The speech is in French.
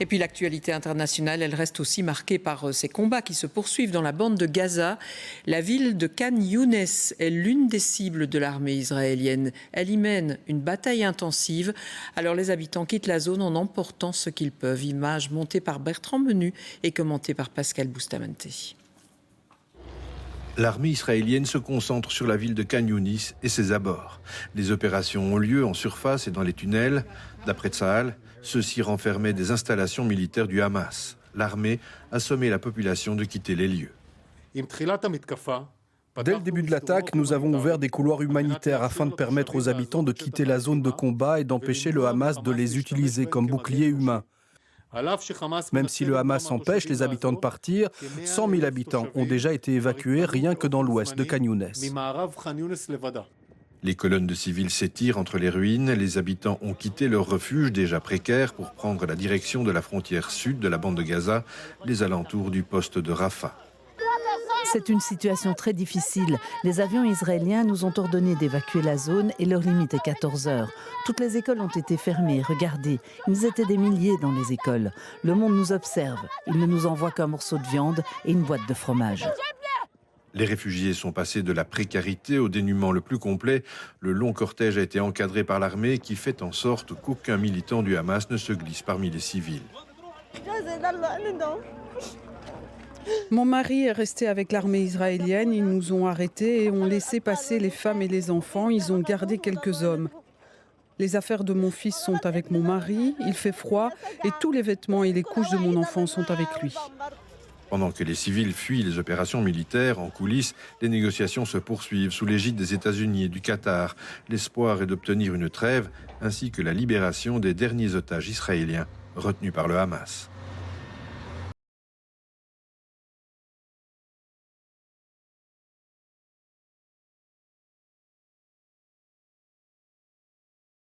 Et puis l'actualité internationale, elle reste aussi marquée par ces combats qui se poursuivent dans la bande de Gaza. La ville de Khan Younes est l'une des cibles de l'armée israélienne. Elle y mène une bataille intensive. Alors les habitants quittent la zone en emportant ce qu'ils peuvent. Images montées par Bertrand Menu et commentées par Pascal Bustamante. L'armée israélienne se concentre sur la ville de Khan Younis et ses abords. Les opérations ont lieu en surface et dans les tunnels. D'après Tsahal, ceux-ci renfermaient des installations militaires du Hamas. L'armée a sommé la population de quitter les lieux. Dès le début de l'attaque, nous avons ouvert des couloirs humanitaires afin de permettre aux habitants de quitter la zone de combat et d'empêcher le Hamas de les utiliser comme boucliers humains. Même si le Hamas empêche les habitants de partir, 100 000 habitants ont déjà été évacués rien que dans l'ouest de Khan Younes. Les colonnes de civils s'étirent entre les ruines. Les habitants ont quitté leur refuge déjà précaire pour prendre la direction de la frontière sud de la bande de Gaza, les alentours du poste de Rafah. C'est une situation très difficile. Les avions israéliens nous ont ordonné d'évacuer la zone et leur limite est 14 heures. Toutes les écoles ont été fermées. Regardez, ils étaient des milliers dans les écoles. Le monde nous observe. Il ne nous envoie qu'un morceau de viande et une boîte de fromage. Les réfugiés sont passés de la précarité au dénuement le plus complet. Le long cortège a été encadré par l'armée qui fait en sorte qu'aucun militant du Hamas ne se glisse parmi les civils. Mon mari est resté avec l'armée israélienne. Ils nous ont arrêtés et ont laissé passer les femmes et les enfants. Ils ont gardé quelques hommes. Les affaires de mon fils sont avec mon mari. Il fait froid et tous les vêtements et les couches de mon enfant sont avec lui. Pendant que les civils fuient les opérations militaires, en coulisses, les négociations se poursuivent sous l'égide des États-Unis et du Qatar. L'espoir est d'obtenir une trêve ainsi que la libération des derniers otages israéliens retenus par le Hamas.